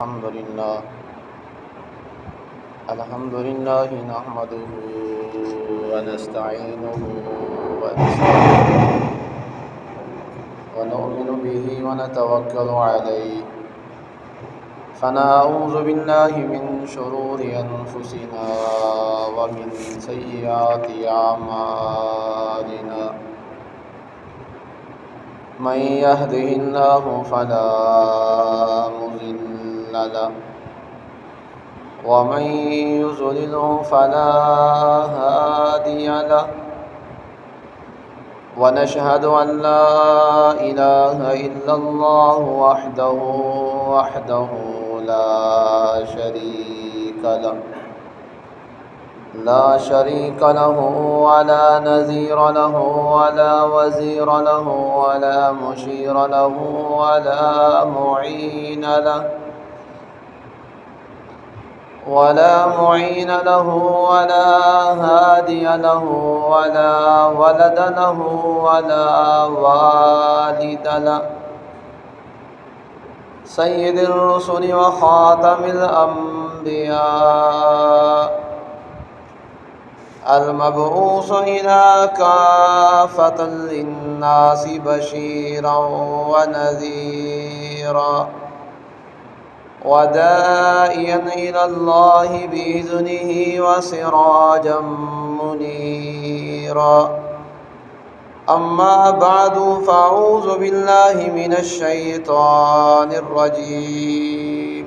الحمد لله نحمده ونستعينه ونستغفره ونؤمن به ونتوكل عليه فنعوذ بالله من شرور أنفسنا ومن سيئات أعمالنا من يهده الله فلا مضل له ومن يضلله فلا هادي له ونشهد أن لا إله إلا الله وحده لا شريك له ولا نظير له ولا وزير له ولا مشير له ولا معين له ولا هادي له ولا ولد له ولا والد له سيد الرسل وخاتم الأنبياء المبعوث إلى كافة للناس بشيرا ونذيرا وداعيا إلى الله بإذنه وسراجا منيرا أما بعد فأعوذ بالله من الشيطان الرجيم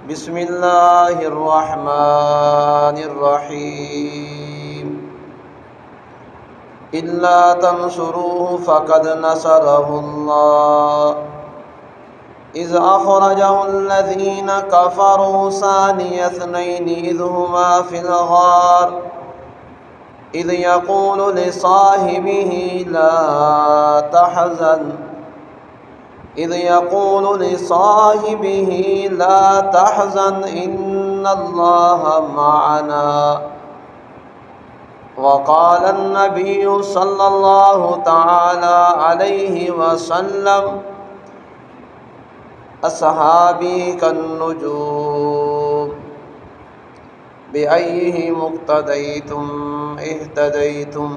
بسم الله الرحمن الرحيم إلا تنصروه فقد نصره الله إذ أخرجه الذين كفروا ثاني اثنين إذ هما في الغار إذ يقول لصاحبه لا تحزن إن الله معنا وقال النبي صلى الله تعالى عليه وسلم أصحابي كالنجوم بأيهم اقتديتم اهتديتم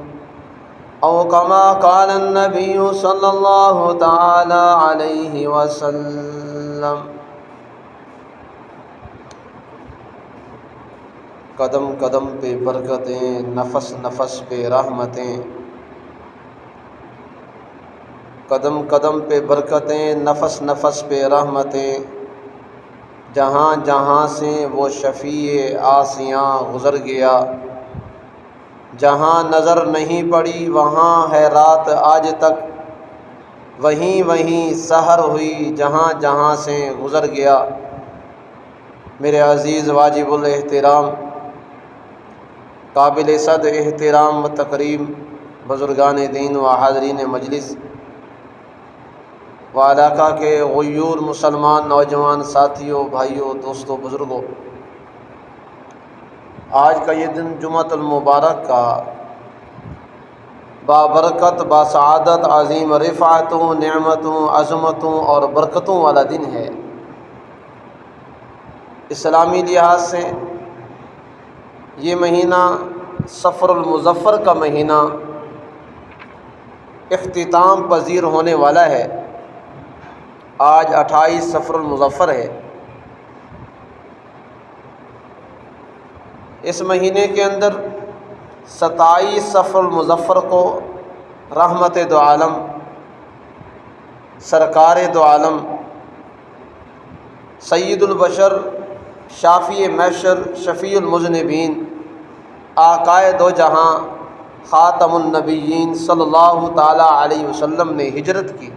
أو كما قال النبي صلى الله تعالى عليه وسلم قدم قدم پہ برکتیں، نفس نفس پہ رحمتیں، قدم قدم پہ برکتیں، نفس نفس پہ رحمتیں، جہاں جہاں سے وہ شفیع آسیاں گزر گیا، جہاں نظر نہیں پڑی وہاں ہے رات آج تک، وہیں وہیں سحر ہوئی جہاں جہاں سے گزر گیا۔ میرے عزیز واجب الاحترام، قابل صد احترام و تکریم بزرگان دین و حاضرین مجلس و علاقہ کے غیور مسلمان نوجوان ساتھیوں، بھائیوں، دوستوں، بزرگوں، آج کا یہ دن جمعۃ المبارک کا بابرکت، باسعادت، عظیم رفعتوں، نعمتوں، عظمتوں اور برکتوں والا دن ہے۔ اسلامی لحاظ سے یہ مہینہ صفر المظفر کا مہینہ اختتام پذیر ہونے والا ہے۔ آج 28 صفر المظفر ہے۔ اس مہینے کے اندر 27 صفر المظفر کو رحمت دو عالم، سرکار دو عالم، سید البشر، شافی محشر، شفیع المذنبین، آقائے دو جہاں، خاتم النبیین صلی اللہ تعالیٰ علیہ وسلم نے ہجرت کی۔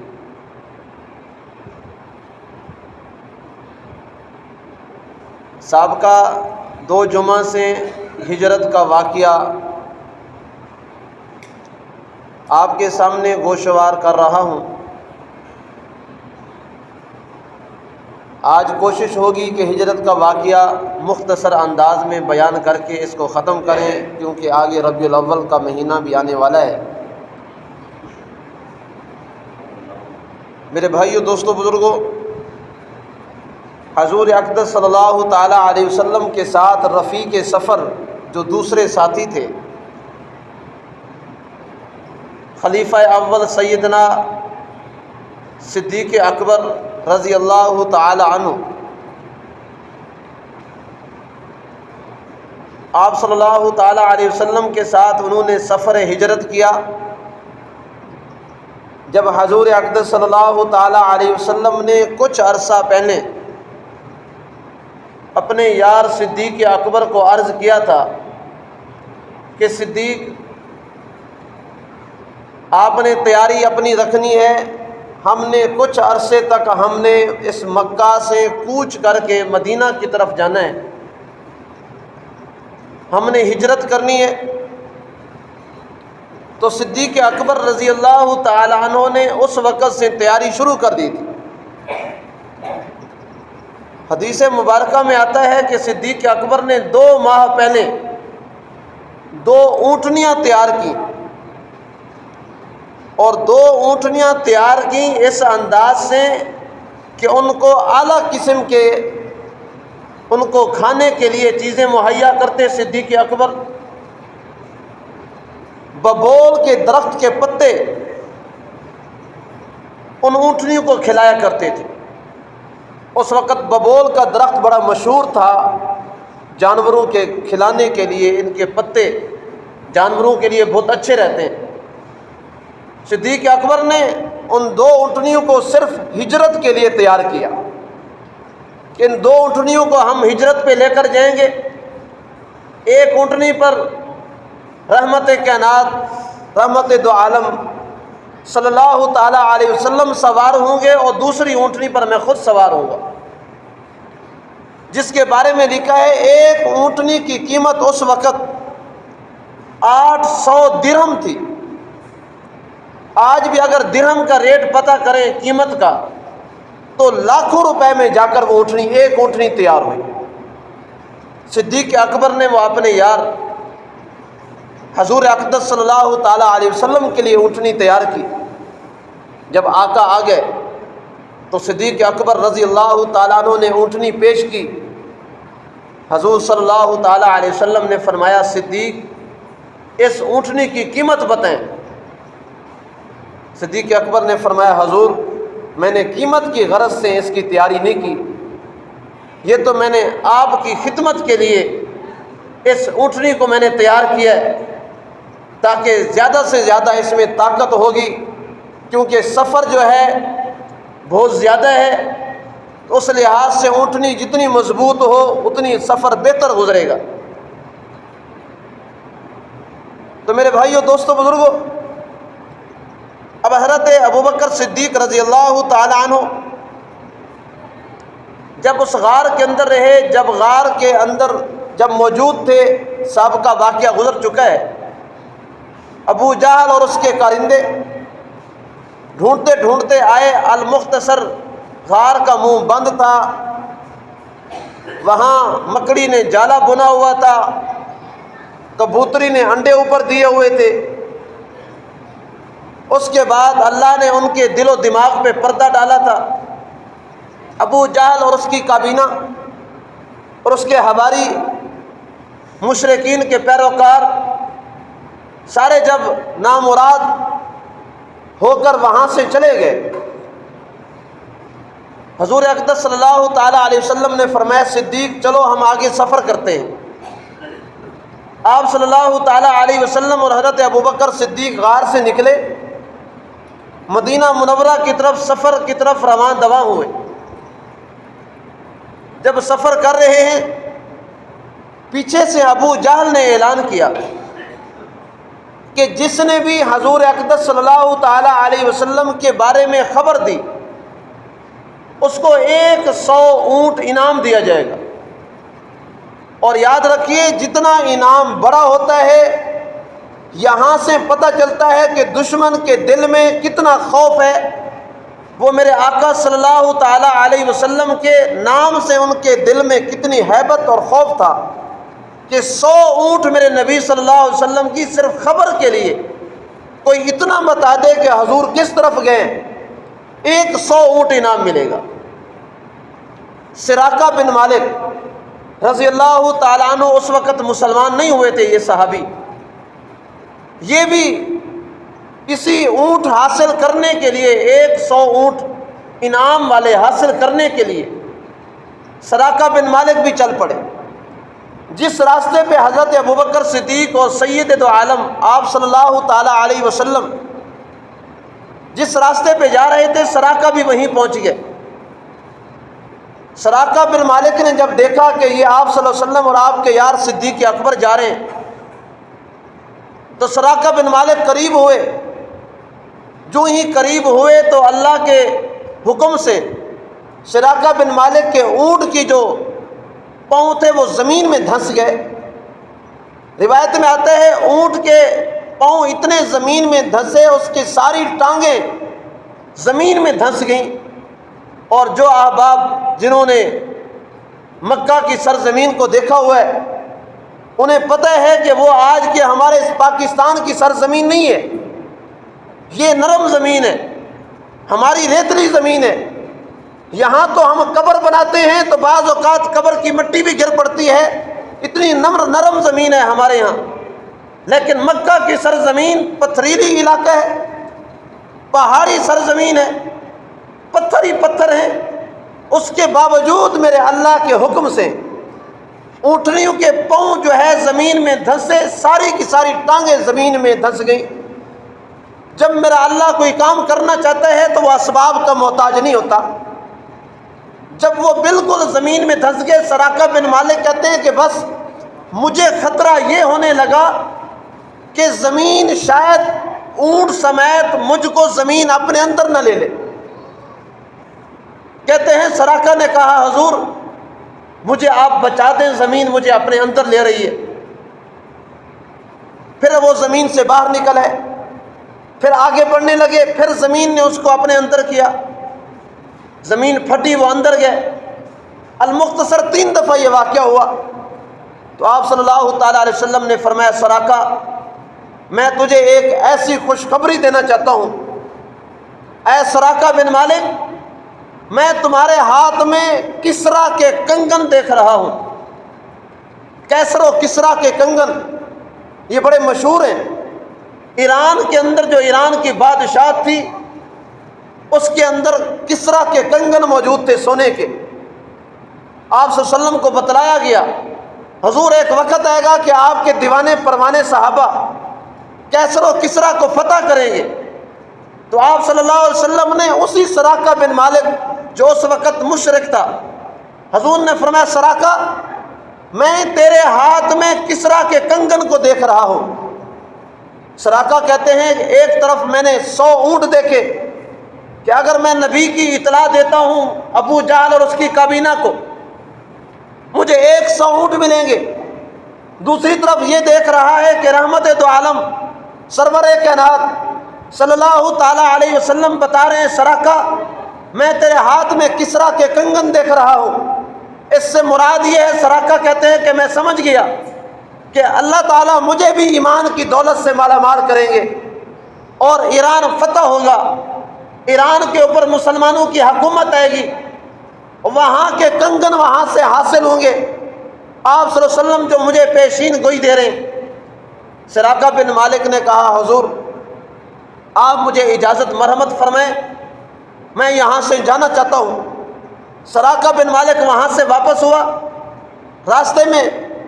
سابقہ 2 جمعہ سے ہجرت کا واقعہ آپ کے سامنے گوشوار کر رہا ہوں۔ آج کوشش ہوگی کہ ہجرت کا واقعہ مختصر انداز میں بیان کر کے اس کو ختم کریں، کیونکہ آگے ربیع الاول کا مہینہ بھی آنے والا ہے۔ میرے بھائیو، دوستو، بزرگوں، حضور اقدس صلی اللہ تعالیٰ علیہ وسلم کے ساتھ رفیق سفر جو دوسرے ساتھی تھے، خلیفہ اول سیدنا صدیق اکبر رضی اللہ تعالی عنہ، آپ صلی اللہ تعالیٰ علیہ وسلم کے ساتھ انہوں نے سفر ہجرت کیا۔ جب حضور اقدس صلی اللہ تعالیٰ علیہ وسلم نے کچھ عرصہ پہلے اپنے یار صدیق اکبر کو عرض کیا تھا کہ صدیق آپ نے تیاری اپنی رکھنی ہے، ہم نے کچھ عرصے تک ہم نے اس مکہ سے کوچ کر کے مدینہ کی طرف جانا ہے، ہم نے ہجرت کرنی ہے۔ تو صدیق اکبر رضی اللہ تعالی عنہ نے اس وقت سے تیاری شروع کر دی تھی۔ حدیث مبارکہ میں آتا ہے کہ صدیق اکبر نے 2 ماہ پہلے 2 اونٹنیاں تیار کی، اور 2 اونٹنیاں تیار کی اس انداز سے کہ ان کو اعلیٰ قسم کے ان کو کھانے کے لیے چیزیں مہیا کرتے صدیق اکبر۔ ببول کے درخت کے پتے ان اونٹنیوں کو کھلایا کرتے تھے۔ اس وقت ببول کا درخت بڑا مشہور تھا جانوروں کے کھلانے کے لیے، ان کے پتے جانوروں کے لیے بہت اچھے رہتے ہیں۔ صدیق اکبر نے ان 2 اونٹنیوں کو صرف ہجرت کے لیے تیار کیا کہ ان 2 اونٹنیوں کو ہم ہجرت پہ لے کر جائیں گے۔ ایک اونٹنی پر رحمت کائنات رحمت دو عالم صلی اللہ تعالیٰ علیہ وسلم سوار ہوں گے، اور دوسری اونٹنی پر میں خود سوار ہوں گا، جس کے بارے میں لکھا ہے ایک اونٹنی کی قیمت اس وقت 800 درہم تھی۔ آج بھی اگر درہم کا ریٹ پتہ کریں قیمت کا تو لاکھوں روپے میں جا کر وہ ایک اونٹنی تیار ہوئی۔ صدیق اکبر نے وہ اپنے یار حضور اقدس صلی اللہ تعالیٰ علیہ وسلم کے لیے اونٹنی تیار کی۔ جب آقا آ گئے تو صدیق اکبر رضی اللہ تعالیٰ عنہ نے اونٹنی پیش کی۔ حضور صلی اللہ تعالیٰ علیہ وسلم نے فرمایا صدیق اس اونٹنی کی قیمت بتائیں۔ صدیق اکبر نے فرمایا حضور میں نے قیمت کی غرض سے اس کی تیاری نہیں کی، یہ تو میں نے آپ کی خدمت کے لیے اس اونٹنی کو میں نے تیار کیا ہے تاکہ زیادہ سے زیادہ اس میں طاقت ہوگی، کیونکہ سفر جو ہے بہت زیادہ ہے، تو اس لحاظ سے اونٹنی جتنی مضبوط ہو اتنی سفر بہتر گزرے گا۔ تو میرے بھائیوں، دوستوں، بزرگوں، اب حضرت ابوبکر صدیق رضی اللہ تعالی عنہ جب اس غار کے اندر رہے، جب غار کے اندر جب موجود تھے، سابقہ واقعہ گزر چکا ہے، ابو جہل اور اس کے کارندے ڈھونڈتے ڈھونڈتے آئے، المختصر غار کا منہ بند تھا، وہاں مکڑی نے جالا بنا ہوا تھا، کبوتری نے انڈے اوپر دیے ہوئے تھے۔ اس کے بعد اللہ نے ان کے دل و دماغ پہ پردہ ڈالا تھا۔ ابو جہل اور اس کی کابینہ اور اس کے حواری مشرکین کے پیروکار سارے جب نامراد ہو کر وہاں سے چلے گئے، حضور اقدس صلی اللہ تعالیٰ علیہ وسلم نے فرمایا صدیق چلو ہم آگے سفر کرتے ہیں۔ آپ صلی اللہ تعالیٰ علیہ وسلم اور حضرت ابوبکر صدیق غار سے نکلے، مدینہ منورہ کی طرف سفر کی طرف رواں دواں ہوئے۔ جب سفر کر رہے ہیں، پیچھے سے ابو جہل نے اعلان کیا کہ جس نے بھی حضور اقدس صلی اللہ تعالیٰ علیہ وسلم کے بارے میں خبر دی اس کو 100 اونٹ انعام دیا جائے گا، اور یاد رکھیے جتنا انعام بڑا ہوتا ہے یہاں سے پتہ چلتا ہے کہ دشمن کے دل میں کتنا خوف ہے۔ وہ میرے آقا صلی اللہ تعالیٰ علیہ وسلم کے نام سے ان کے دل میں کتنی ہیبت اور خوف تھا کہ 100 اونٹ میرے نبی صلی اللہ علیہ وسلم کی صرف خبر کے لیے، کوئی اتنا بتا دے کہ حضور کس طرف گئے، 100 اونٹ انعام ملے گا۔ سراقہ بن مالک رضی اللہ تعالیٰ عنہ اس وقت مسلمان نہیں ہوئے تھے، یہ صحابی، یہ بھی اسی اونٹ حاصل کرنے کے لیے 100 اونٹ انعام والے حاصل کرنے کے لیے سراقہ بن مالک بھی چل پڑے۔ جس راستے پہ حضرت ابوبکر صدیق اور سید دو عالم آپ صلی اللہ تعالیٰ علیہ وسلم جس راستے پہ جا رہے تھے، سراقہ بھی وہیں پہنچ گئے۔ سراقہ بن مالک نے جب دیکھا کہ یہ آپ صلی اللہ علیہ وسلم اور آپ کے یار صدیق اکبر جا رہے ہیں، تو سراقہ بن مالک قریب ہوئے۔ جو ہی قریب ہوئے تو اللہ کے حکم سے سراقہ بن مالک کے اونٹ کی جو پاؤں تھے وہ زمین میں دھنس گئے۔ روایت میں آتا ہے اونٹ کے پاؤں اتنے زمین میں دھنسے، اس کی ساری ٹانگیں زمین میں دھنس گئیں۔ اور جو احباب جنہوں نے مکہ کی سرزمین کو دیکھا ہوا ہے، انہیں پتہ ہے کہ وہ آج کے ہمارے اس پاکستان کی سرزمین نہیں ہے، یہ نرم زمین ہے، ہماری ریتلی زمین ہے۔ یہاں تو ہم قبر بناتے ہیں تو بعض اوقات قبر کی مٹی بھی گر پڑتی ہے، اتنی نرم زمین ہے ہمارے یہاں۔ لیکن مکہ کی سرزمین پتھریلی علاقہ ہے، پہاڑی سرزمین ہے، پتھر ہی پتھر ہیں۔ اس کے باوجود میرے اللہ کے حکم سے اونٹنیوں کے پاؤں جو ہے زمین میں دھنسے، ساری کی ساری ٹانگیں زمین میں دھنس گئیں۔ جب میرا اللہ کوئی کام کرنا چاہتا ہے تو وہ اسباب کا محتاج نہیں ہوتا۔ جب وہ بالکل زمین میں دھنس گئے، سراقہ بن مالک کہتے ہیں کہ بس مجھے خطرہ یہ ہونے لگا کہ زمین شاید اونٹ سمیت مجھ کو زمین اپنے اندر نہ لے لے۔ کہتے ہیں سراقہ نے کہا حضور مجھے آپ بچا دیں، زمین مجھے اپنے اندر لے رہی ہے۔ پھر وہ زمین سے باہر نکل آئے، پھر آگے بڑھنے لگے، پھر زمین نے اس کو اپنے اندر کیا، زمین پھٹی، وہ اندر گئے۔ المختصر 3 دفعہ یہ واقعہ ہوا تو آپ صلی اللہ تعالیٰ علیہ وسلم نے فرمایا سراقہ میں تجھے ایک ایسی خوشخبری دینا چاہتا ہوں، اے سراقہ بن مالک میں تمہارے ہاتھ میں کسرا کے کنگن دیکھ رہا ہوں۔ کیسر و کسرا کے کنگن یہ بڑے مشہور ہیں۔ ایران کے اندر جو ایران کی بادشاہت تھی اس کے اندر کسرا کے کنگن موجود تھے سونے کے۔ آپ صلی اللہ علیہ وسلم کو بتلایا گیا حضور ایک وقت آئے گا کہ آپ کے دیوانے پروانے صحابہ کیسر و کسرا کو فتح کریں گے۔ تو آپ صلی اللہ علیہ وسلم نے اسی سراقہ بن مالک جو اس وقت مشرک تھا، حضور نے فرمایا سراقہ میں تیرے ہاتھ میں کسرا کے کنگن کو دیکھ رہا ہوں۔ سراقہ کہتے ہیں کہ ایک طرف میں نے 100 اونٹ دیکھے کہ اگر میں نبی کی اطلاع دیتا ہوں ابو جہل اور اس کی کابینہ کو مجھے 100 اونٹ ملیں گے۔ دوسری طرف یہ دیکھ رہا ہے کہ رحمت دو عالم سرور کائنات صلی اللہ تعالیٰ علیہ وسلم بتا رہے ہیں سراقہ میں تیرے ہاتھ میں کسرا کے کنگن دیکھ رہا ہوں۔ اس سے مراد یہ ہے، سراقہ کہتے ہیں کہ میں سمجھ گیا کہ اللہ تعالیٰ مجھے بھی ایمان کی دولت سے مالا مال کریں گے اور ایران فتح ہوگا، ایران کے اوپر مسلمانوں کی حکومت آئے گی، وہاں کے کنگن وہاں سے حاصل ہوں گے۔ آپ صلی اللہ علیہ وسلم جو مجھے پیشین گوئی دے رہے ہیں۔ سراقہ بن مالک نے کہا حضور آپ مجھے اجازت مرحمت فرمائیں، میں یہاں سے جانا چاہتا ہوں۔ سراقہ بن مالک وہاں سے واپس ہوا، راستے میں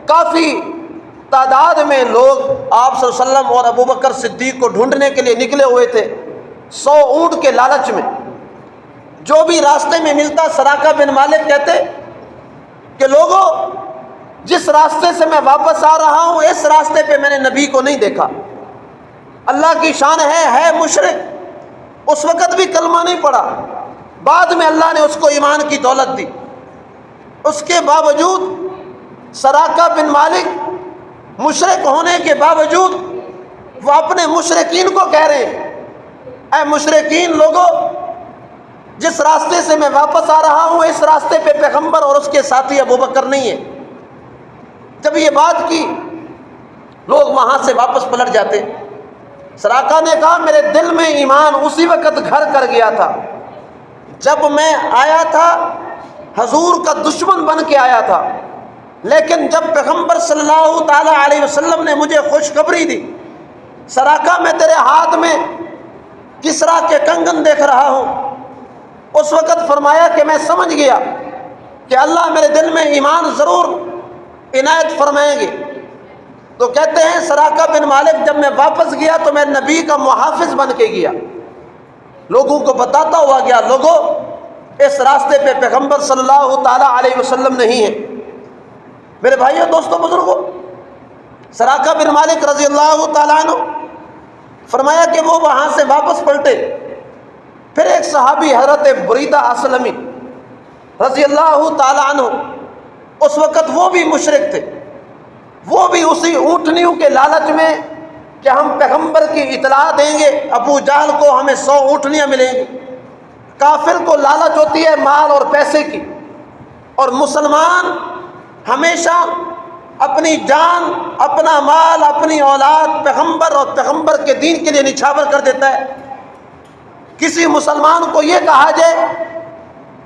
کافی تعداد میں لوگ آپ صلی اللہ علیہ وسلم اور ابوبکر صدیق کو ڈھونڈنے کے لیے نکلے ہوئے تھے 100 اونٹ کے لالچ میں۔ جو بھی راستے میں ملتا سراقہ بن مالک کہتے کہ لوگوں جس راستے سے میں واپس آ رہا ہوں اس راستے پہ میں نے نبی کو نہیں دیکھا۔ اللہ کی شان ہے مشرک، اس وقت بھی کلمہ نہیں پڑا، بعد میں اللہ نے اس کو ایمان کی دولت دی۔ اس کے باوجود سراقہ بن مالک مشرک ہونے کے باوجود وہ اپنے مشرکین کو کہہ رہے ہیں اے مشرکین لوگوں جس راستے سے میں واپس آ رہا ہوں اس راستے پہ پیغمبر اور اس کے ساتھی ابوبکر نہیں ہے۔ جب یہ بات کی لوگ وہاں سے واپس پلٹ جاتے۔ سراقہ نے کہا میرے دل میں ایمان اسی وقت گھر کر گیا تھا جب میں آیا تھا حضور کا دشمن بن کے آیا تھا، لیکن جب پیغمبر صلی اللہ تعالیٰ علیہ وسلم نے مجھے خوشخبری دی، سراقہ میں تیرے ہاتھ میں کسرا کے کنگن دیکھ رہا ہوں، اس وقت فرمایا کہ میں سمجھ گیا کہ اللہ میرے دل میں ایمان ضرور عنایت فرمائیں گے۔ تو کہتے ہیں سراقہ بن مالک جب میں واپس گیا تو میں نبی کا محافظ بن کے گیا، لوگوں کو بتاتا ہوا گیا، لوگوں اس راستے پہ پیغمبر صلی اللہ تعالیٰ علیہ وسلم نہیں ہے۔ میرے بھائیوں، دوستوں، بزرگوں، سراقہ بن مالک رضی اللہ تعالیٰ عنہ فرمایا کہ وہ وہاں سے واپس پلٹے، پھر ایک صحابی حضرت بریدہ اسلمی رضی اللہ تعالیٰ عنہ، اس وقت وہ بھی مشرک تھے، وہ بھی اسی اونٹنیوں کے لالچ میں کہ ہم پیغمبر کی اطلاع دیں گے، ابو جہل کو ہمیں 100 اونٹنیاں ملیں گی۔ کافر کو لالچ ہوتی ہے مال اور پیسے کی، اور مسلمان ہمیشہ اپنی جان، اپنا مال، اپنی اولاد پیغمبر اور پیغمبر کے دین کے لیے نچھاور کر دیتا ہے۔ کسی مسلمان کو یہ کہا جائے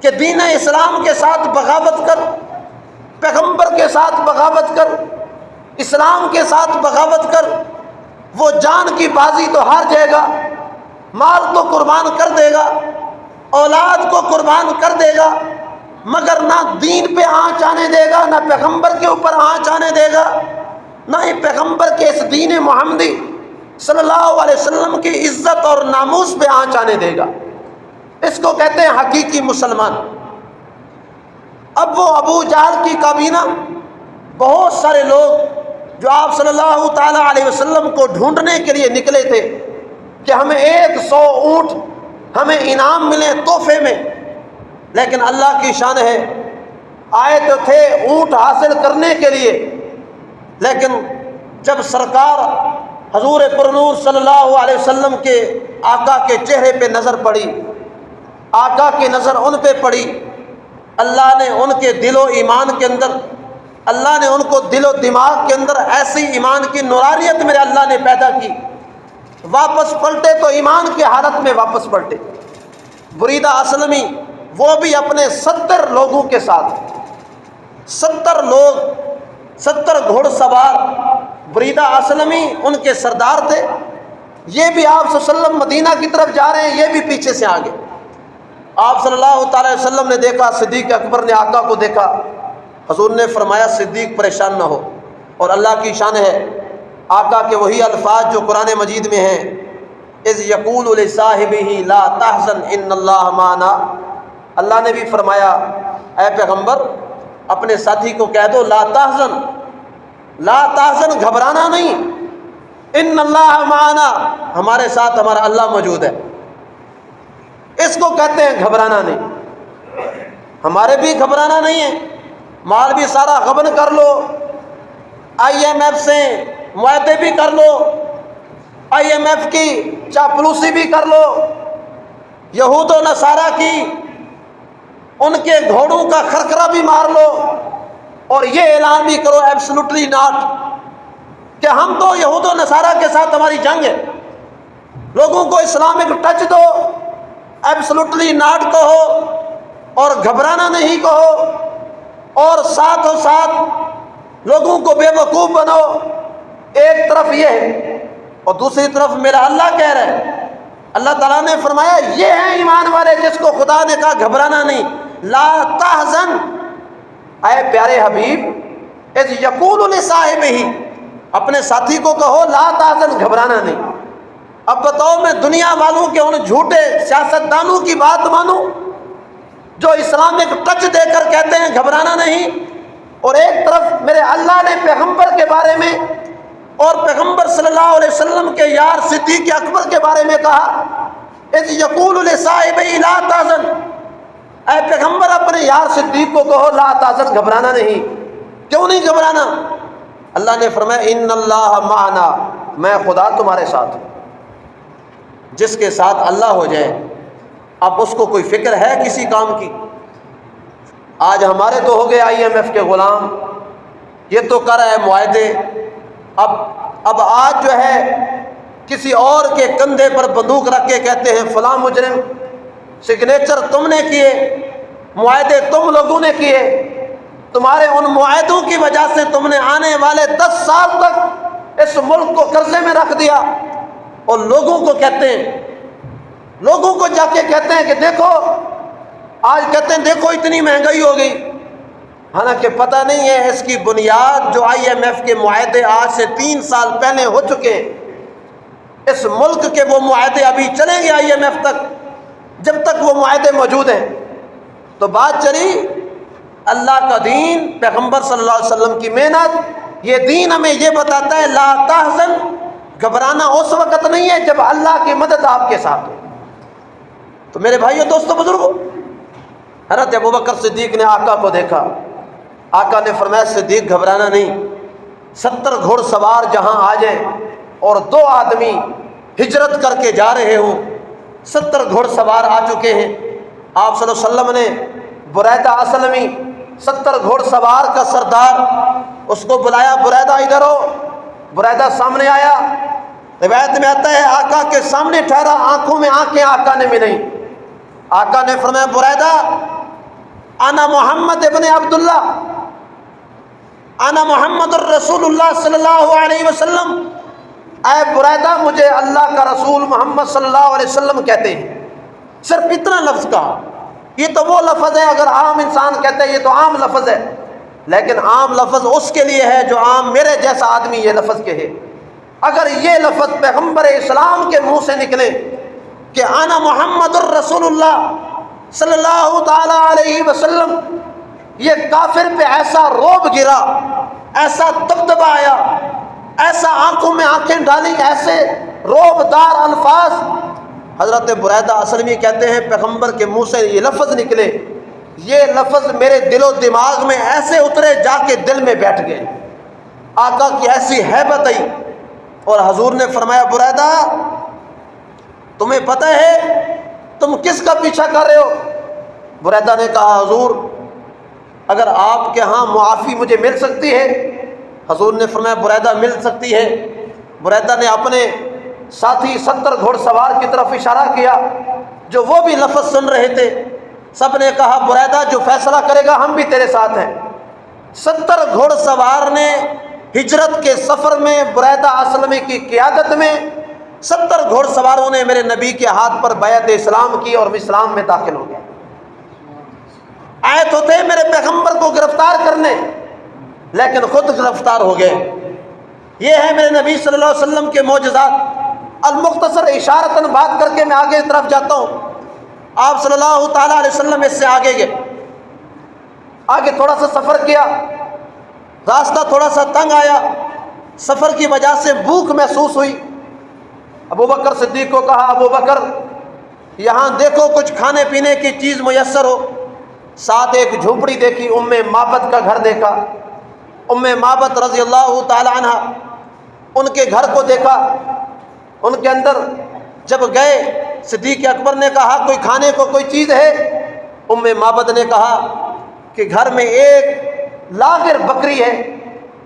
کہ دین اسلام کے ساتھ بغاوت کر، پیغمبر کے ساتھ بغاوت کر، اسلام کے ساتھ بغاوت کر، وہ جان کی بازی تو ہار جائے گا، مال تو قربان کر دے گا، اولاد کو قربان کر دے گا، مگر نہ دین پہ آنچ آنے دے گا، نہ پیغمبر کے اوپر آنچ آنے دے گا، نہ ہی پیغمبر کے اس دین محمدی صلی اللہ علیہ وسلم کی عزت اور ناموس پہ آنچ آنے دے گا۔ اس کو کہتے ہیں حقیقی مسلمان۔ اب وہ ابو جہل کی کابینہ، بہت سارے لوگ جو آپ صلی اللہ تعالیٰ علیہ وسلم کو ڈھونڈنے کے لیے نکلے تھے کہ ہمیں 100 اونٹ ہمیں انعام ملے تحفے میں، لیکن اللہ کی شان ہے، آئے تو تھے اونٹ حاصل کرنے کے لیے، لیکن جب سرکار حضور پرنور صلی اللہ علیہ وسلم کے آقا کے چہرے پہ نظر پڑی، آقا کی نظر ان پہ پڑی، اللہ نے ان کے دل و ایمان کے اندر، اللہ نے ان کو دل و دماغ کے اندر ایسی ایمان کی نورانیت میرے اللہ نے پیدا کی، واپس پلٹے تو ایمان کی حالت میں واپس پلٹے۔ بریدہ اسلمی وہ بھی اپنے 70 لوگوں کے ساتھ، 70 لوگ، 70 گھوڑ سوار، بریدہ اسلمی ان کے سردار تھے۔ یہ بھی آپ صلی اللہ علیہ وسلم مدینہ کی طرف جا رہے ہیں، یہ بھی پیچھے سے آگے۔ آپ صلی اللہ تعالی وسلم نے دیکھا، صدیق اکبر نے آقا کو دیکھا، حضور نے فرمایا صدیق پریشان نہ ہو، اور اللہ کی شان ہے آقا کے وہی الفاظ جو قرآن مجید میں ہیں، اذ یقول لصاحبہ لا تحزن ان اللہ معنا۔ اللہ نے بھی فرمایا اے پیغمبر اپنے ساتھی کو کہہ دو لا تحزن، لا تحزن، گھبرانا نہیں، ان اللہ معنا، ہمارے ساتھ ہمارا اللہ موجود ہے۔ اس کو کہتے ہیں گھبرانا نہیں۔ ہمارے بھی گھبرانا نہیں ہے، مال بھی سارا غبن کر لو، IMF سے معاہدے بھی کر لو، IMF کی چاپلوسی بھی کر لو، یہود و نصارہ کی ان کے گھوڑوں کا خرخرہ بھی مار لو، اور یہ اعلان بھی کرو ایبسلوٹلی ناٹ کہ ہم تو یہود و نصارہ کے ساتھ ہماری جنگ ہے، لوگوں کو اسلامک ٹچ دو، ایبسلوٹلی ناٹ کہو اور گھبرانا نہیں کہو، اور ساتھ و ساتھ لوگوں کو بے وقوف بنو۔ ایک طرف یہ ہے اور دوسری طرف میرا اللہ کہہ رہا ہے، اللہ تعالیٰ نے فرمایا یہ ہیں ایمان والے جس کو خدا نے کہا گھبرانا نہیں، لا تحزن۔ اے پیارے حبیب اذ یقول لصاحبہ، اپنے ساتھی کو کہو لا تحزن، گھبرانا نہیں۔ اب بتاؤ میں دنیا والوں کے ان جھوٹے سیاستدانوں کی بات مانوں جو اسلامک ٹچ دے کر کہتے ہیں گھبرانا نہیں، اور ایک طرف میرے اللہ نے پیغمبر کے بارے میں اور پیغمبر صلی اللہ علیہ وسلم کے یار صدیق اکبر کے بارے میں کہا اذ یقول لصاحبہ لا تحزن، اے پیغمبر اپنے یار صدیق کو کہو لا تحزن، گھبرانا نہیں۔ کیوں نہیں گھبرانا؟ اللہ نے فرمایا ان اللہ معنا، میں خدا تمہارے ساتھ ہوں۔ جس کے ساتھ اللہ ہو جائے اب اس کو کوئی فکر ہے کسی کام کی؟ آج ہمارے تو ہو گئے IMF کے غلام، یہ تو کر رہا ہے معاہدے، اب آج جو ہے کسی اور کے کندھے پر بندوق رکھ کے کہتے ہیں فلاں مجرم، سگنیچر تم نے کیے، معاہدے تم لوگوں نے کیے، تمہارے ان معاہدوں کی وجہ سے تم نے آنے والے 10 سال تک اس ملک کو قرضے میں رکھ دیا۔ اور لوگوں کو کہتے ہیں، لوگوں کو جا کے کہتے ہیں کہ دیکھو، آج کہتے ہیں دیکھو اتنی مہنگائی ہو گئی، حالانکہ پتہ نہیں ہے اس کی بنیاد جو آئی ایم ایف کے معاہدے آج سے 3 سال پہلے ہو چکے ہیں، اس ملک کے وہ معاہدے ابھی چلیں گے آئی ایم ایف تک، جب تک وہ معاہدے موجود ہیں۔ تو بات چلی اللہ کا دین، پیغمبر صلی اللہ علیہ وسلم کی محنت، یہ دین ہمیں یہ بتاتا ہے لا تحزن، گھبرانا اس وقت نہیں ہے جب اللہ کی مدد آپ کے ساتھ ہو۔ تو میرے بھائیو، دوستو، بزرگوں، حضرت ابوبکر صدیق نے آقا کو دیکھا، آقا نے فرمایا صدیق گھبرانا نہیں، 70 گھوڑ سوار جہاں آ جائیں اور 2 آدمی ہجرت کر کے جا رہے ہوں، 70 گھوڑ سوار آ چکے ہیں۔ آپ صلی اللہ علیہ وسلم نے بریدہ اسلمی 70 گھوڑ سوار کا سردار اس کو بلایا، بریدہ ادھر ہو۔ بریدہ سامنے آیا، روایت میں آتا ہے آقا کے سامنے ٹھہرا، آنکھوں میں آنکھیں آقا نے ملیں۔ آقا نے فرمایا بریدہ انا محمد ابن عبداللہ، انا محمد الرسول اللہ صلی اللہ علیہ وسلم، اے بریدہ مجھے اللہ کا رسول محمد صلی اللہ علیہ وسلم کہتے ہیں۔ صرف اتنا لفظ کہا۔ یہ تو وہ لفظ ہے اگر عام انسان کہتے ہیں یہ تو عام لفظ ہے، لیکن عام لفظ اس کے لیے ہے جو عام میرے جیسا آدمی یہ لفظ کہے۔ اگر یہ لفظ پیغمبر اسلام کے منہ سے نکلے کہ انا محمد الرسول اللہ صلی اللہ تعالی علیہ وسلم، یہ کافر پہ ایسا روب گرا، ایسا دبدبا آیا، ایسا آنکھوں میں آنکھیں ڈالی، ایسے روب دار الفاظ۔ حضرت بریدہ اسلمی کہتے ہیں پیغمبر کے منہ سے یہ لفظ نکلے، یہ لفظ میرے دل و دماغ میں ایسے اترے جا کے دل میں بیٹھ گئے۔ آقا کی ایسی ہیبت آئی اور حضور نے فرمایا بریدہ تمہیں پتہ ہے تم کس کا پیچھا کر رہے ہو؟ بریدہ نے کہا حضور اگر آپ کے ہاں معافی مجھے مل سکتی ہے۔ حضور نے فرمایا بریدہ مل سکتی ہے۔ بریدہ نے اپنے ساتھی 70 گھوڑ سوار کی طرف اشارہ کیا جو وہ بھی لفظ سن رہے تھے۔ سب نے کہا بریدہ جو فیصلہ کرے گا ہم بھی تیرے ساتھ ہیں۔ 70 گھوڑ سوار نے ہجرت کے سفر میں بریدہ اسلمی کی قیادت میں 70 گھوڑ سواروں نے میرے نبی کے ہاتھ پر بیعت اسلام کی اور اسلام میں داخل ہو گئے۔ آئے تو تھے میرے پیغمبر کو گرفتار کرنے، لیکن خود گرفتار ہو گئے۔ یہ ہے میرے نبی صلی اللہ علیہ وسلم کے معجزات۔ المختصر اشارتاً بات کر کے میں آگے طرف جاتا ہوں۔ آپ صلی اللہ تعالیٰ علیہ وسلم اس سے آگے گئے، آگے تھوڑا سا سفر کیا، راستہ تھوڑا سا تنگ آیا، سفر کی وجہ سے بھوک محسوس ہوئی۔ ابوبکر صدیق کو کہا ابوبکر یہاں دیکھو کچھ کھانے پینے کی چیز میسر ہو۔ ساتھ ایک جھونپڑی دیکھی، ام معبد کا گھر دیکھا، ام معبد رضی اللہ تعالی عنہ، ان کے گھر کو دیکھا۔ ان کے اندر جب گئے صدیق اکبر نے کہا کوئی کھانے کو کوئی چیز ہے؟ ام معبد نے کہا کہ گھر میں ایک لاغر بکری ہے،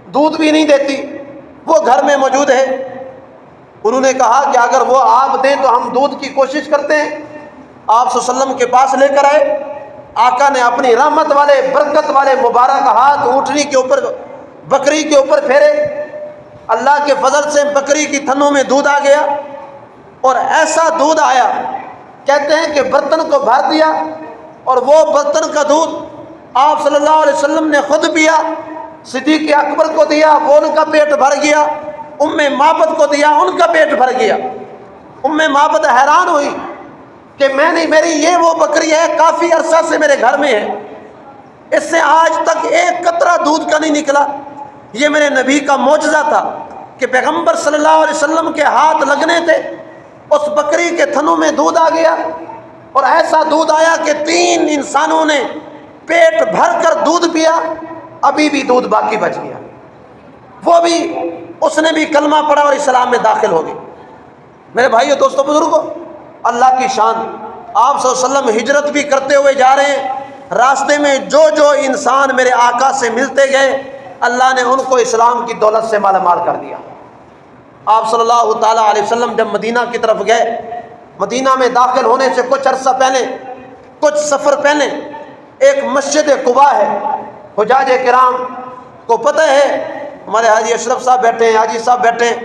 دودھ بھی نہیں دیتی، وہ گھر میں موجود ہے۔ انہوں نے کہا کہ اگر وہ آپ دیں تو ہم دودھ کی کوشش کرتے ہیں۔ آپ صلی اللہ علیہ وسلم کے پاس لے کر آئے۔ آقا نے اپنی رحمت والے برکت والے مبارک ہاتھ اونٹنی کے اوپر بکری کے اوپر پھیرے، اللہ کے فضل سے بکری کی تھنوں میں دودھ آ گیا، اور ایسا دودھ آیا کہتے ہیں کہ برتن کو بھر دیا، اور وہ برتن کا دودھ آپ صلی اللہ علیہ وسلم نے خود پیا، صدیق اکبر کو دیا، وہ ان کا پیٹ بھر گیا، ام معبد کو دیا، ان کا پیٹ بھر گیا۔ ام معبد حیران ہوئی کہ میں نہیں، میری یہ وہ بکری ہے کافی عرصہ سے میرے گھر میں ہے، اس سے آج تک ایک قطرہ دودھ کا نہیں نکلا۔ یہ میرے نبی کا معجزہ تھا کہ پیغمبر صلی اللہ علیہ وسلم کے ہاتھ لگنے تھے، اس بکری کے تھنوں میں دودھ آ گیا، اور ایسا دودھ آیا کہ 3 انسانوں نے پیٹ بھر کر دودھ پیا، ابھی بھی دودھ باقی بچ گیا۔ وہ بھی، اس نے بھی کلمہ پڑھا اور اسلام میں داخل ہو گئی۔ میرے بھائیو دوستو بزرگوں، اللہ کی شان، آپ صلی اللہ علیہ وسلم ہجرت بھی کرتے ہوئے جا رہے ہیں، راستے میں جو جو انسان میرے آقا سے ملتے گئے اللہ نے ان کو اسلام کی دولت سے مالا مال کر دیا۔ آپ صلی اللہ تعالیٰ علیہ وسلم جب مدینہ کی طرف گئے، مدینہ میں داخل ہونے سے کچھ عرصہ پہلے، کچھ سفر پہلے، ایک مسجد قباء ہے، حجاج کرام کو پتہ ہے، ہمارے حاجی اشرف صاحب بیٹھے ہیں، حاجی صاحب بیٹھے ہیں،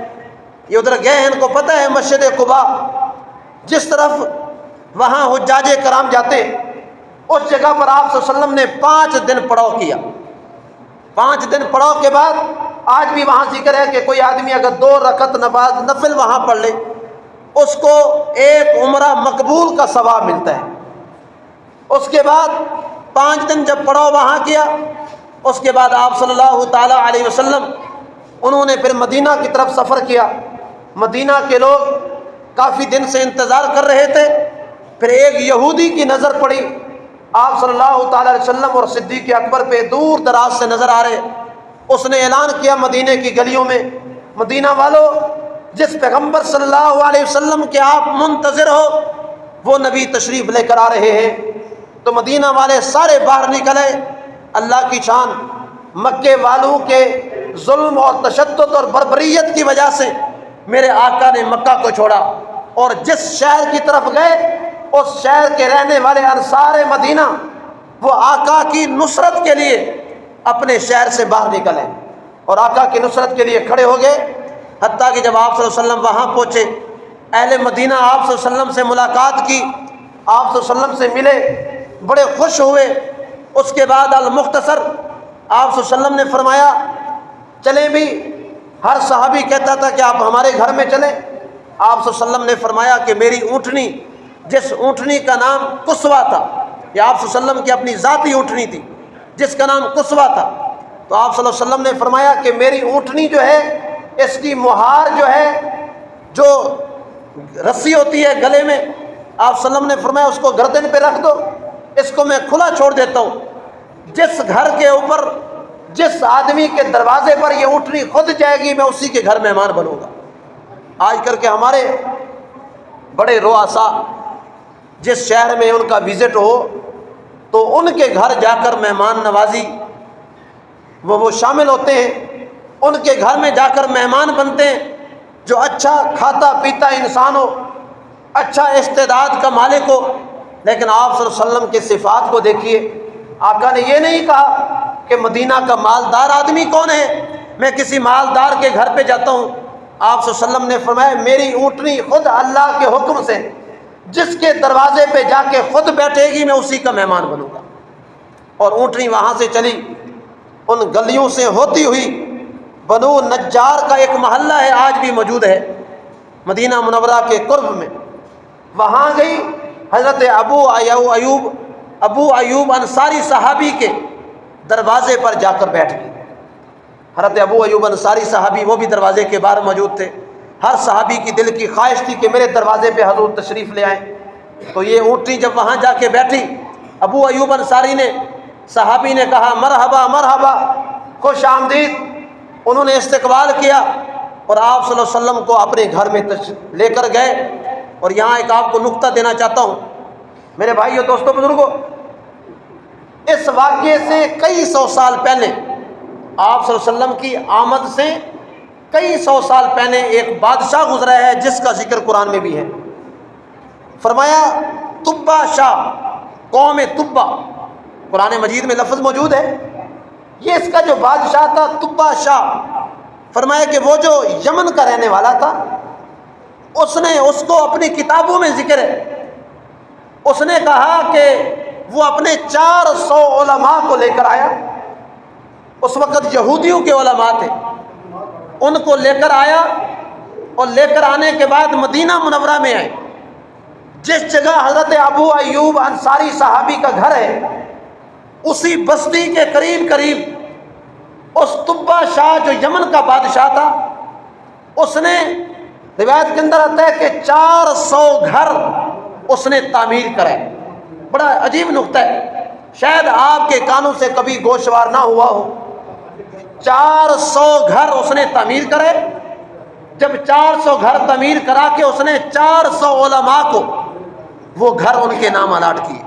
یہ ادھر گئے ہیں، ان کو پتہ ہے مسجد قباء جس طرف وہاں حجاج کرام جاتے ہیں، اس جگہ پر آپ صلی اللہ علیہ وسلم نے 5 دن پڑاؤ کیا۔ 5 دن پڑاؤ کے بعد آج بھی وہاں ذکر ہے کہ کوئی آدمی اگر 2 رکعت نماز نفل وہاں پڑھ لے اس کو ایک عمرہ مقبول کا ثواب ملتا ہے۔ اس کے بعد 5 دن جب پڑاؤ وہاں کیا، اس کے بعد آپ صلی اللہ تعالیٰ علیہ وسلم انہوں نے پھر مدینہ کی طرف سفر کیا۔ مدینہ کے لوگ کافی دن سے انتظار کر رہے تھے، پھر ایک یہودی کی نظر پڑی آپ صلی اللہ تعالیٰ علیہ وسلم اور صدیق اکبر پہ، دور دراز سے نظر آ رہے۔ اس نے اعلان کیا مدینہ کی گلیوں میں، مدینہ والوں، جس پیغمبر صلی اللہ علیہ وسلم کے آپ منتظر ہو وہ نبی تشریف لے کر آ رہے ہیں۔ تو مدینہ والے سارے باہر نکلے۔ اللہ کی شان، مکے والوں کے ظلم اور تشدد اور بربریت کی وجہ سے میرے آقا نے مکہ کو چھوڑا، اور جس شہر کی طرف گئے اس شہر کے رہنے والے انصار مدینہ وہ آقا کی نصرت کے لیے اپنے شہر سے باہر نکلے اور آقا کی نصرت کے لیے کھڑے ہو گئے۔ حتیٰ کہ جب آپ صلی اللہ علیہ وسلم وہاں پہنچے، اہل مدینہ آپ صلی اللہ علیہ وسلم سے ملاقات کی، آپ صلی اللہ علیہ وسلم سے ملے، بڑے خوش ہوئے۔ اس کے بعد المختصر آپ صلی اللہ علیہ وسلم نے فرمایا چلیں بھی، ہر صحابی کہتا تھا کہ آپ ہمارے گھر میں چلیں۔ آپ صلی اللہ علیہ وسلم نے فرمایا کہ میری اونٹنی، جس اونٹنی کا نام قصوہ تھا، یہ آپ صلی اللہ علیہ وسلم کی اپنی ذاتی اونٹنی تھی جس کا نام قصوہ تھا، تو آپ صلی اللہ علیہ وسلم نے فرمایا کہ میری اونٹنی جو ہے اس کی مہار جو ہے، جو رسی ہوتی ہے گلے میں، آپ صلی اللہ علیہ وسلم نے فرمایا اس کو گردن پہ رکھ دو، اس کو میں کھلا چھوڑ دیتا ہوں۔ جس گھر کے اوپر، جس آدمی کے دروازے پر یہ اونٹنی خود جائے گی میں اسی کے گھر مہمان بنوں گا۔ آج کر کے ہمارے بڑے رؤساء جس شہر میں ان کا وزٹ ہو تو ان کے گھر جا کر مہمان نوازی وہ شامل ہوتے ہیں، ان کے گھر میں جا کر مہمان بنتے ہیں۔ جو اچھا کھاتا پیتا انسان ہو، اچھا استعداد کا مالک ہو، لیکن آپ صلی اللہ علیہ وسلم کے صفات کو دیکھیے۔ آقا نے یہ نہیں کہا کہ مدینہ کا مالدار آدمی کون ہے، میں کسی مالدار کے گھر پہ جاتا ہوں۔ آپ صلی اللہ علیہ وسلم نے فرمایا میری اونٹنی خود اللہ کے حکم سے جس کے دروازے پہ جا کے خود بیٹھے گی میں اسی کا مہمان بنوں گا۔ اور اونٹنی وہاں سے چلی، ان گلیوں سے ہوتی ہوئی بنو نجار کا ایک محلہ ہے، آج بھی موجود ہے مدینہ منورہ کے قرب میں، وہاں گئی۔ حضرت ابو ایوب انصاری صحابی کے دروازے پر جا کر بیٹھ گئی۔ حضرت ابو ایوب انصاری صحابی وہ بھی دروازے کے باہر موجود تھے۔ ہر صحابی کی دل کی خواہش تھی کہ میرے دروازے پہ حضور تشریف لے آئیں۔ تو یہ اونٹنی جب وہاں جا کے بیٹھی، ابو ایوب انصاری نے، صحابی نے کہا مرحبا مرحبا، خوش آمدید۔ انہوں نے استقبال کیا اور آپ صلی اللہ علیہ وسلم کو اپنے گھر میں لے کر گئے۔ اور یہاں ایک آپ کو نکتہ دینا چاہتا ہوں میرے بھائیو، دوستو، بزرگوں، اس واقعے سے کئی سو سال پہلے، آپ صلی اللہ علیہ وسلم کی آمد سے کئی سو سال پہلے ایک بادشاہ گزرا ہے جس کا ذکر قرآن میں بھی ہے۔ فرمایا تبا شاہ، قوم تبا، قرآن مجید میں لفظ موجود ہے، یہ اس کا جو بادشاہ تھا تبا شاہ، فرمایا کہ وہ جو یمن کا رہنے والا تھا، اس نے اس کو اپنی کتابوں میں ذکر ہے، اس نے کہا کہ وہ اپنے 400 علماء کو لے کر آیا۔ اس وقت یہودیوں کے علماء تھے، ان کو لے کر آیا، اور لے کر آنے کے بعد مدینہ منورہ میں آئے۔ جس جگہ حضرت ابو ایوب انصاری صحابی کا گھر ہے، اسی بستی کے قریب قریب اس تبا شاہ جو یمن کا بادشاہ تھا، اس نے، روایت کے اندر آتا ہے کہ 400 گھر اس نے تعمیر کرائے۔ بڑا عجیب نکتہ ہے، شاید آپ کے کانوں سے کبھی گوشوار نہ ہوا ہو۔ 400 گھر اس نے تعمیر کرے۔ جب 400 گھر تعمیر کرا کے اس نے 400 علماء کو وہ گھر ان کے نام الاٹ کیے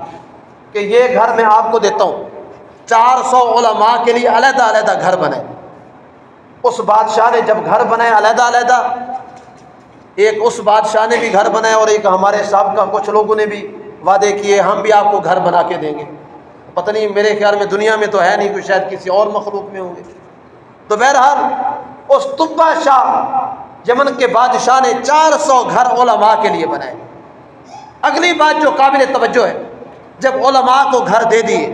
کہ یہ گھر میں آپ کو دیتا ہوں۔ 400 علماء کے لیے علیحدہ علیحدہ گھر بنائے۔ اس بادشاہ نے جب گھر بنائے علیحدہ علیحدہ، ایک اس بادشاہ نے بھی گھر بنائے اور ایک ہمارے سابقہ کچھ لوگوں نے بھی وعدے کیے ہم بھی آپ کو گھر بنا کے دیں گے۔ پتہ نہیں، میرے خیال میں دنیا میں تو ہے نہیں، کوئی شاید کسی اور مخلوق میں ہوں گے۔ تو بہرحال اس طبہ شاہ یمن کے بادشاہ نے 400 گھر علماء کے لیے بنائے۔ اگلی بات جو قابل توجہ ہے، جب علماء کو گھر دے دیے،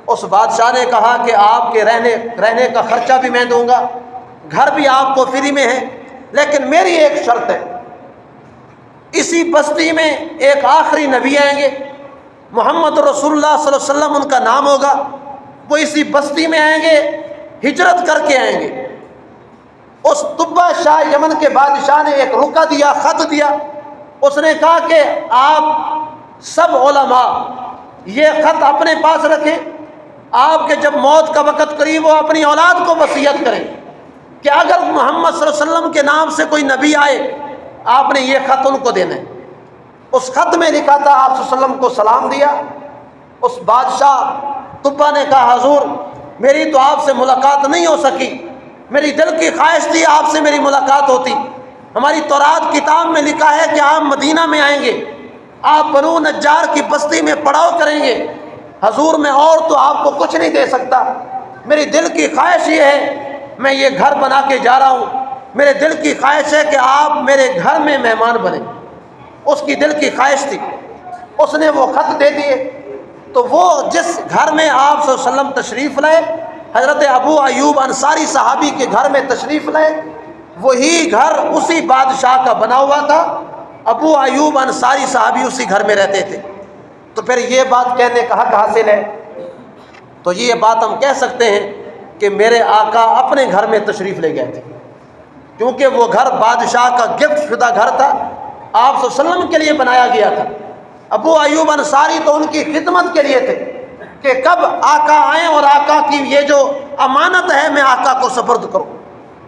اس بادشاہ نے کہا کہ آپ کے رہنے کا خرچہ بھی میں دوں گا، گھر بھی آپ کو فری میں ہے، لیکن میری ایک شرط ہے، اسی بستی میں ایک آخری نبی آئیں گے، محمد رسول اللہ صلی اللہ علیہ وسلم ان کا نام ہوگا، وہ اسی بستی میں آئیں گے، ہجرت کر کے آئیں گے۔ اس طبہ شاہ یمن کے بادشاہ نے ایک رکا دیا، خط دیا، اس نے کہا کہ آپ سب علماء یہ خط اپنے پاس رکھیں، آپ کے جب موت کا وقت قریب ہو اپنی اولاد کو وصیت کریں کہ اگر محمد صلی اللہ علیہ وسلم کے نام سے کوئی نبی آئے آپ نے یہ خط ان کو دینا ہے۔ اس خط میں لکھا تھا، آپ صلی اللہ علیہ وسلم کو سلام دیا۔ اس بادشاہ طبہ نے کہا حضور میری تو آپ سے ملاقات نہیں ہو سکی، میری دل کی خواہش تھی آپ سے میری ملاقات ہوتی، ہماری تورات کتاب میں لکھا ہے کہ آپ مدینہ میں آئیں گے، آپ بنو نجار کی بستی میں پڑاؤ کریں گے، حضور میں اور تو آپ کو کچھ نہیں دے سکتا، میری دل کی خواہش یہ ہے، میں یہ گھر بنا کے جا رہا ہوں، میرے دل کی خواہش ہے کہ آپ میرے گھر میں مہمان بنیں۔ اس کی دل کی خواہش تھی، اس نے وہ خط دے دیے۔ تو وہ جس گھر میں آپ صلی اللہ علیہ وسلم تشریف لائے، حضرت ابو ایوب انصاری صحابی کے گھر میں تشریف لائے، وہی گھر اسی بادشاہ کا بنا ہوا تھا، ابو ایوب انصاری صحابی اسی گھر میں رہتے تھے۔ تو پھر یہ بات کہنے کا حق حاصل ہے، تو یہ بات ہم کہہ سکتے ہیں کہ میرے آقا اپنے گھر میں تشریف لے گئے تھے، کیونکہ وہ گھر بادشاہ کا گفٹ شدہ گھر تھا، آپ صلی اللہ علیہ وسلم کے لیے بنایا گیا تھا۔ ابو ایوب انصاری تو ان کی خدمت کے لیے تھے کہ کب آقا آئیں اور آقا کی یہ جو امانت ہے میں آقا کو سپرد کروں۔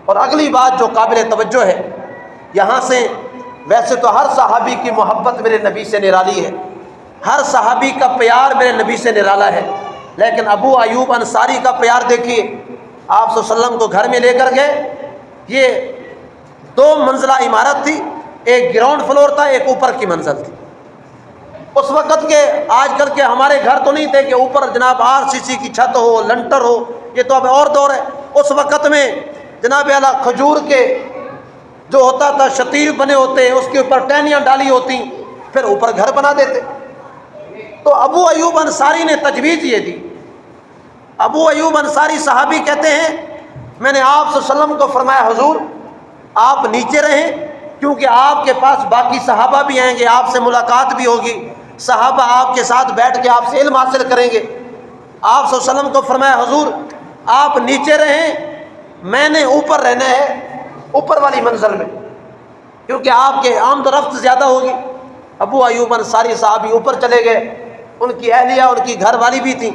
اور اگلی بات جو قابل توجہ ہے، یہاں سے ویسے تو ہر صحابی کی محبت میرے نبی سے نرالی ہے، ہر صحابی کا پیار میرے نبی سے نرالا ہے، لیکن ابو ایوب انصاری کا پیار دیکھیے، آپ صلی اللہ علیہ وسلم کو گھر میں لے کر گئے، یہ 2 منزلہ عمارت تھی، ایک گراؤنڈ فلور تھا، ایک اوپر کی منزل تھی۔ اس وقت کے آج کل کے ہمارے گھر تو نہیں تھے کہ اوپر جناب RCC کی چھت ہو، لنٹر ہو، یہ تو اب اور دور ہے۔ اس وقت میں جناب اعلیٰ کھجور کے جو ہوتا تھا شتیر بنے ہوتے، اس کے اوپر ٹہنیاں ڈالی ہوتی، پھر اوپر گھر بنا دیتے۔ تو ابو ایوب انصاری نے تجویز یہ دی، ابو ایوب انصاری صحابی کہتے ہیں میں نے آپ صلی اللہ علیہ وسلم کو فرمایا حضور آپ نیچے رہیں، کیونکہ آپ کے پاس باقی صحابہ بھی آئیں گے، آپ سے ملاقات بھی ہوگی، صحابہ آپ کے ساتھ بیٹھ کے آپ سے علم حاصل کریں گے۔ آپ صلی اللہ علیہ وسلم کو فرمایا حضور آپ نیچے رہیں، میں نے اوپر رہنا ہے، اوپر والی منزل میں، کیونکہ آپ کے آمد و رفت زیادہ ہوگی۔ ابو ایوب انصاری صحابی اوپر چلے گئے، ان کی اہلیہ ان کی گھر والی بھی تھیں،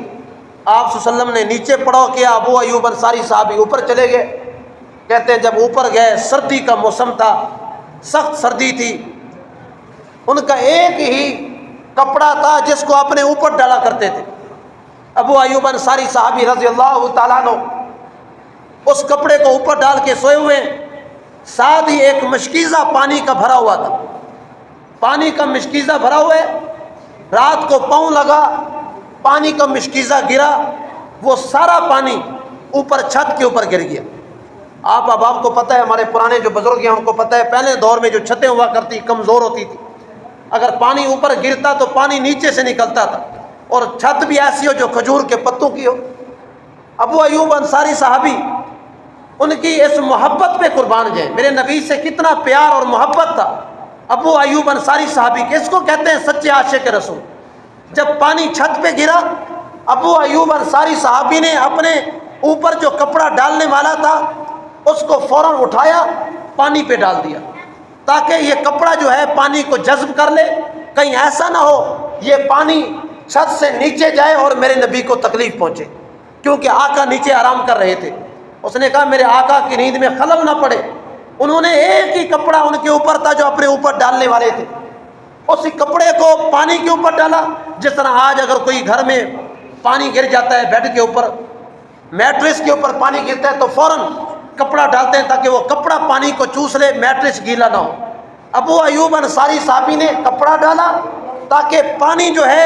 آپ صلی اللہ علیہ وسلم نے نیچے پڑاؤ کیا، ابو ایوب انصاری صحابی اوپر چلے گئے۔ کہتے ہیں جب اوپر گئے سردی کا موسم تھا، سخت سردی تھی، ان کا ایک ہی کپڑا تھا جس کو اپنے اوپر ڈالا کرتے تھے۔ ابو ایوب انصاری صحابی رضی اللہ تعالیٰ عنہ اس کپڑے کو اوپر ڈال کے سوئے ہوئے، ساتھ ہی ایک مشکیزہ پانی کا بھرا ہوا تھا، پانی کا مشکیزہ بھرا ہوا ہے، رات کو پاؤں لگا، پانی کا مشکیزہ گرا، وہ سارا پانی اوپر چھت کے اوپر گر گیا۔ آپ کو پتہ ہے، ہمارے پرانے جو بزرگ ہیں ان کو پتہ ہے، پہلے دور میں جو چھتیں ہوا کرتی کمزور ہوتی تھی، اگر پانی اوپر گرتا تو پانی نیچے سے نکلتا تھا، اور چھت بھی ایسی ہو جو کھجور کے پتوں کی ہو۔ ابو ایوب انصاری صحابی ان کی اس محبت پہ قربان جائیں، میرے نبی سے کتنا پیار اور محبت تھا ابو ایوب انصاری صحابی کے، اس کو کہتے ہیں سچے عاشق رسول۔ جب پانی چھت پہ گرا، ابو ایوب انصاری صحابی نے اپنے اوپر جو کپڑا ڈالنے والا تھا اس کو فوراً اٹھایا، پانی پہ ڈال دیا، تاکہ یہ کپڑا جو ہے پانی کو جذب کر لے، کہیں ایسا نہ ہو یہ پانی چھت سے نیچے جائے اور میرے نبی کو تکلیف پہنچے، کیونکہ آقا نیچے آرام کر رہے تھے۔ اس نے کہا میرے آقا کی نیند میں خلل نہ پڑے۔ انہوں نے ایک ہی کپڑا ان کے اوپر تھا جو اپنے اوپر ڈالنے والے تھے، اسی کپڑے کو پانی کے اوپر ڈالا، جس طرح آج اگر کوئی گھر میں پانی گر جاتا ہے، بیڈ کے اوپر میٹرس کے اوپر پانی گرتا ہے تو فوراً کپڑا ڈالتے ہیں تاکہ وہ کپڑا پانی کو چوس لے، میٹرس گیلا نہ ہو۔ ابو ایوب انصاری صحابی نے کپڑا ڈالا تاکہ پانی جو ہے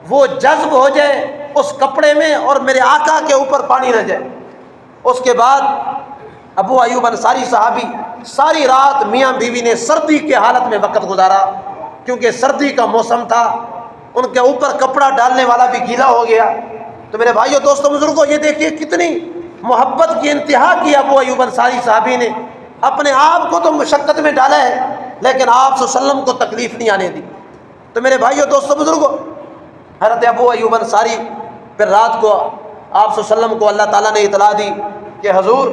وہ جذب ہو جائے اس کپڑے میں اور میرے آقا کے اوپر پانی نہ جائے۔ اس کے بعد ابو ایوب انصاری صحابی ساری رات میاں بیوی نے سردی کے حالت میں وقت گزارا، کیونکہ سردی کا موسم تھا، ان کے اوپر کپڑا ڈالنے والا بھی گیلا ہو گیا۔ تو میرے بھائیوں، دوستوں، بزرگوں، یہ دیکھیے کتنی محبت کی انتہا کی ابو ایوب انصاری صحابی نے۔ اپنے آپ کو تو مشقت میں ڈالا ہے، لیکن آپ صلی اللہ علیہ وسلم کو تکلیف نہیں آنے دی۔ تو میرے بھائیوں، دوستوں، بزرگوں، حضرت ابو ایوب انصاری پھر رات کو آپ صلی اللہ علیہ وسلم کو اللہ تعالیٰ نے اطلاع دی کہ حضور،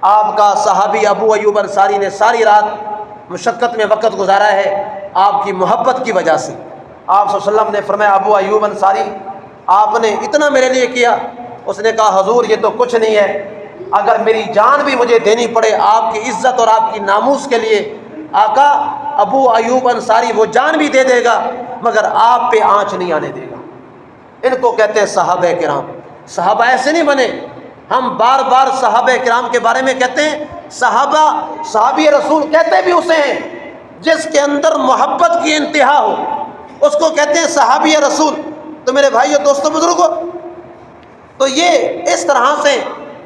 آپ کا صحابی ابو ایوب انصاری نے ساری رات مشقت میں وقت گزارا ہے آپ کی محبت کی وجہ سے۔ آپ صلی اللہ علیہ وسلم نے فرمایا، ابو ایوب انصاری، آپ نے اتنا میرے لیے کیا؟ اس نے کہا، حضور یہ تو کچھ نہیں ہے، اگر میری جان بھی مجھے دینی پڑے آپ کی عزت اور آپ کی ناموس کے لیے، آقا ابو ایوب انصاری وہ جان بھی دے دے گا مگر آپ پہ آنچ نہیں آنے دے گا۔ ان کو کہتے ہیں صحابہ کرام۔ صحابہ ایسے نہیں بنے، ہم بار بار صحابہ کرام کے بارے میں کہتے ہیں، صحابی رسول کہتے بھی اسے ہیں جس کے اندر محبت کی انتہا ہو، اس کو کہتے ہیں صحابی رسول۔ تو میرے بھائیو، دوستو، بزرگوں، تو یہ اس طرح سے